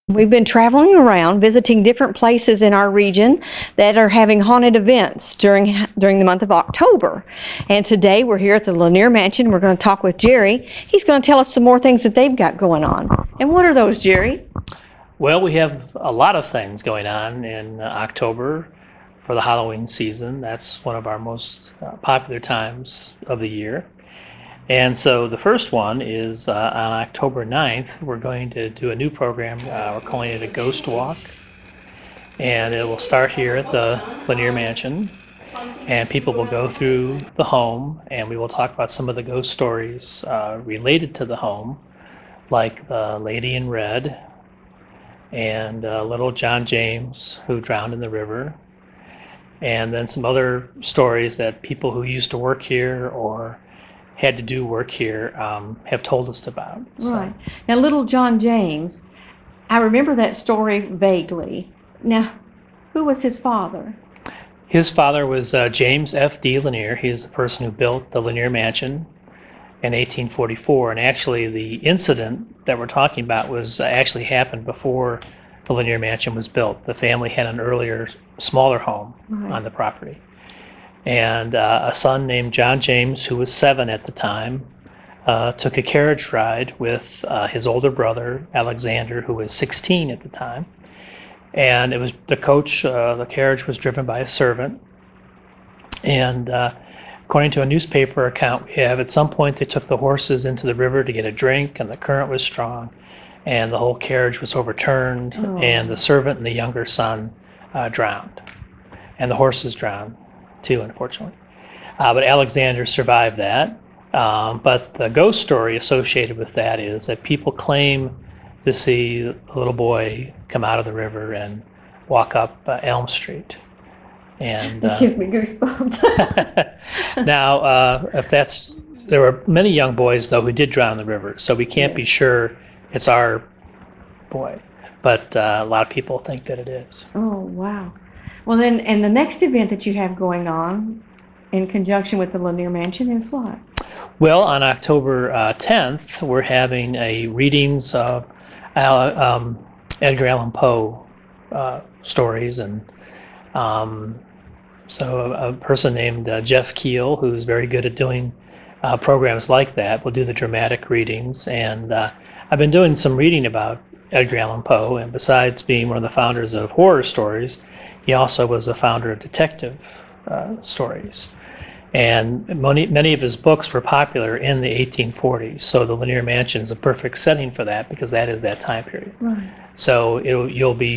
We've been traveling around, visiting different places in our region that are having haunted events during the month of October. And today we're here at the Lanier Mansion. We're going to talk with Jerry. He's going to tell us some more things that they've got going on. And what are those, Jerry? Well, we have a lot of things going on in October for the Halloween season. That's one of our most popular times of the year. And so the first one is on October 9th, we're going to do a new program. We're calling it a Ghost Walk. And it will start here at the Lanier Mansion. And people will go through the home, and we will talk about some of the ghost stories related to the home, like the Lady in Red and little John James who drowned in the river. And then some other stories that people who used to work here or had to do work here have told us about. So. Right. Now, little John James, I remember that story vaguely. Now, who was his father? His father was James F. D. Lanier. He is the person who built the Lanier Mansion in 1844. And actually, the incident that we're talking about was actually happened before the Lanier Mansion was built. The family had an earlier, smaller home on the property. And a son named John James, who was 7 at the time, took a carriage ride with his older brother, Alexander, who was 16 at the time. And it was the coach, the carriage was driven by a servant. And according to a newspaper account we have, at some point they took the horses into the river to get a drink, and the current was strong, and the whole carriage was overturned, and the servant and the younger son drowned. And the horses drowned too, unfortunately. But Alexander survived that. But the ghost story associated with that is that people claim to see the little boy come out of the river and walk up Elm Street. And it gives me goosebumps. Now, there were many young boys though who did drown in the river, so we can't be sure it's our boy, but a lot of people think that it is. Oh, wow. Well, then, and the next event that you have going on in conjunction with the Lanier Mansion is what? Well, on October 10th, we're having a readings of Edgar Allan Poe stories, and so a person named Jeff Keel, who's very good at doing programs like that, will do the dramatic readings. And I've been doing some reading about Edgar Allan Poe, and besides being one of the founders of horror stories, he also was a founder of detective stories. And many of his books were popular in the 1840s, so the Lanier Mansion is a perfect setting for that because that is that time period. Right. So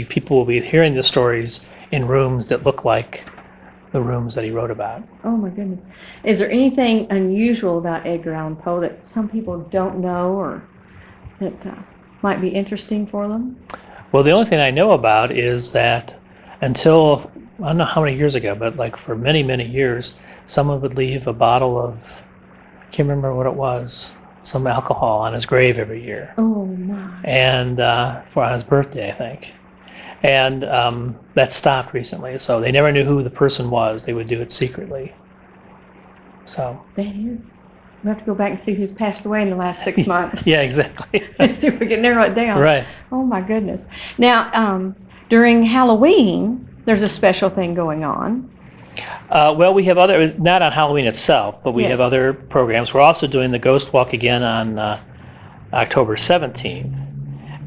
people will be hearing the stories in rooms that look like the rooms that he wrote about. Oh my goodness. Is there anything unusual about Edgar Allan Poe that some people don't know or that might be interesting for them? Well, the only thing I know about is that until, I don't know how many years ago, but like for many, many years, someone would leave a bottle of, I can't remember what it was, some alcohol on his grave every year. Oh my. And on his birthday, I think. And that stopped recently, so they never knew who the person was. They would do it secretly. So. That is. We'll have to go back and see who's passed away in the last 6 months. Yeah, exactly. See if we can narrow it down. Right. Oh my goodness. Now, during Halloween, there's a special thing going on. Well, we have other, not on Halloween itself, but we have other programs. We're also doing the Ghost Walk again on October 17th.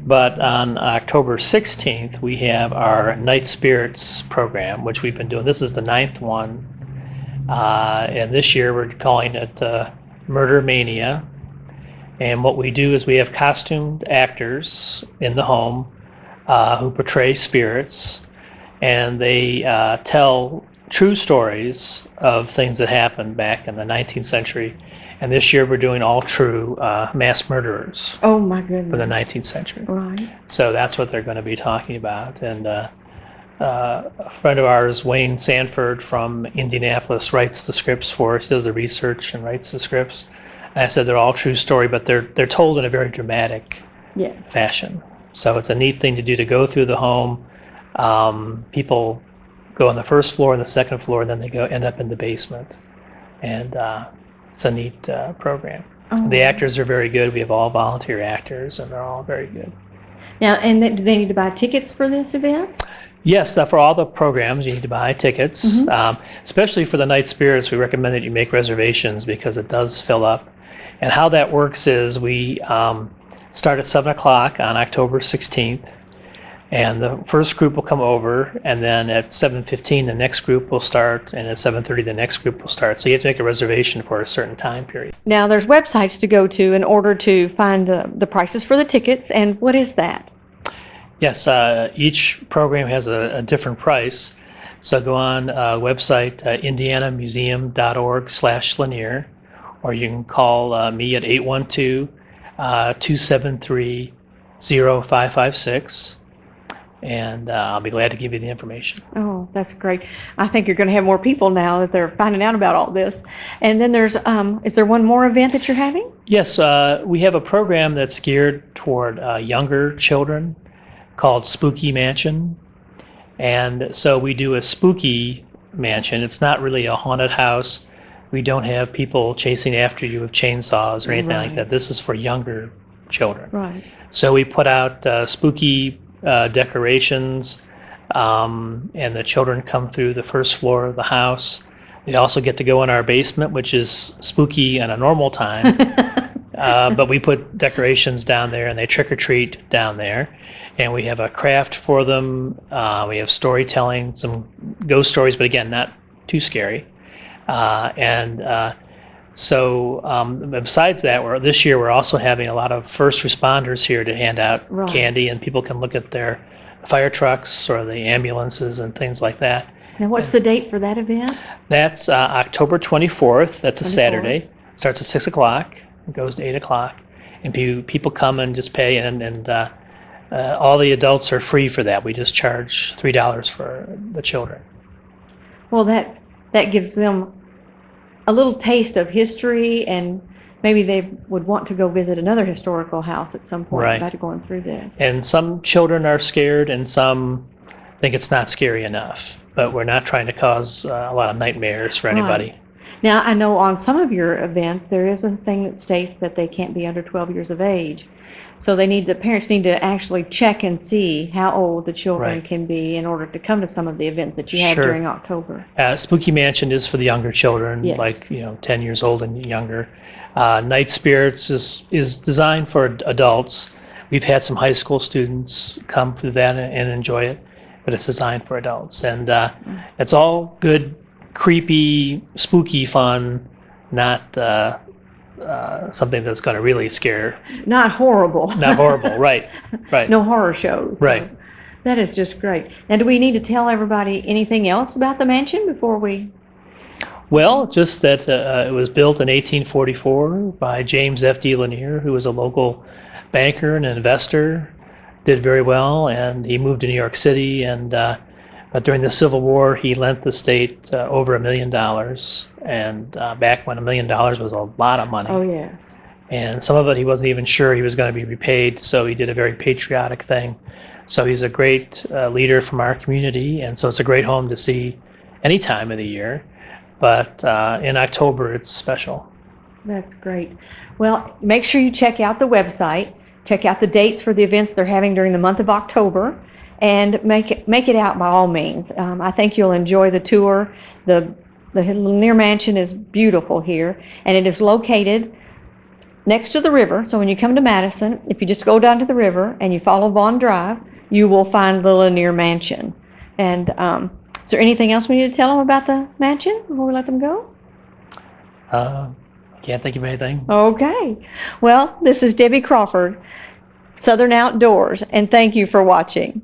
But on October 16th, we have our Night Spirits program, which we've been doing. This is the 9th one. And this year we're calling it Murder Mania. And what we do is we have costumed actors in the home who portray spirits. And they tell true stories of things that happened back in the 19th century. And this year we're doing all true mass murderers. Oh my goodness. For the 19th century. Right. So that's what they're going to be talking about. And a friend of ours, Wayne Sanford from Indianapolis, writes the scripts for us, does the research and writes the scripts. And I said they're all true story, but they're told in a very dramatic fashion. So it's a neat thing to do, to go through the home. People go on the first floor and the second floor, and then they end up in the basement. And it's a neat program. The actors are very good. We have all volunteer actors, and they're all very good. Now, and do they need to buy tickets for this event? Yes, for all the programs, you need to buy tickets. Especially for the night spirits, we recommend that you make reservations because it does fill up. And how that works is we start at 7 o'clock on October 16th, and the first group will come over, and then at 7:15 the next group will start, and at 7:30 the next group will start. So you have to make a reservation for a certain time period. Now, there's websites to go to in order to find the prices for the tickets, and what is that? Yes, each program has a different price. So go on website indianamuseum.org/Lanier, or you can call me at 812-273-0556, and I'll be glad to give you the information. Oh, that's great. I think you're going to have more people now that they're finding out about all this. And then there's, is there one more event that you're having? Yes, we have a program that's geared toward younger children called Spooky Mansion. And so we do a spooky mansion. It's not really a haunted house. We don't have people chasing after you with chainsaws or anything like that. This is for younger children. Right. So we put out spooky decorations, and the children come through the first floor of the house. They also get to go in our basement, which is spooky in a normal time. But we put decorations down there, and they trick or treat down there. And we have a craft for them. We have storytelling, some ghost stories, but again, not too scary. So besides that, this year we're also having a lot of first responders here to hand out candy, and people can look at their fire trucks or the ambulances and things like that. Now, what's the date for that event? That's October 24th. That's a Saturday. Starts at 6 o'clock. It goes to 8 o'clock. And people come and just pay, and all the adults are free for that. We just charge $3 for the children. Well, that gives them a little taste of history, and maybe they would want to go visit another historical house at some point by going through this. And some children are scared, and some think it's not scary enough. But we're not trying to cause a lot of nightmares for anybody. Right. Now, I know on some of your events there is a thing that states that they can't be under 12 years of age. So the parents need to actually check and see how old the children can be in order to come to some of the events that you have during October. Spooky Mansion is for the younger children, like 10 years old and younger. Night Spirits is designed for adults. We've had some high school students come through that and enjoy it, but it's designed for adults. And it's all good, creepy, spooky fun, not something that's going to really scare. Not horrible. Not horrible, right. No horror shows. Right. So that is just great. Now, do we need to tell everybody anything else about the mansion before we? Well, just that it was built in 1844 by James F.D. Lanier, who was a local banker and investor, did very well, and he moved to New York City, and but during the Civil War, he lent the state over $1 million, and back when $1 million was a lot of money. Oh, yeah. And some of it he wasn't even sure he was going to be repaid, so he did a very patriotic thing. So he's a great leader from our community, and so it's a great home to see any time of the year. But in October, it's special. That's great. Well, make sure you check out the website, check out the dates for the events they're having during the month of October, and make it out by all means. I think you'll enjoy the tour. The Lanier Mansion is beautiful here, and it is located next to the river. So when you come to Madison, if you just go down to the river and you follow Vaughn Drive, you will find the Lanier Mansion. And is there anything else we need to tell them about the mansion before we let them go? Can't think of anything. Okay. Well, this is Debbie Crawford, Southern Outdoors, and thank you for watching.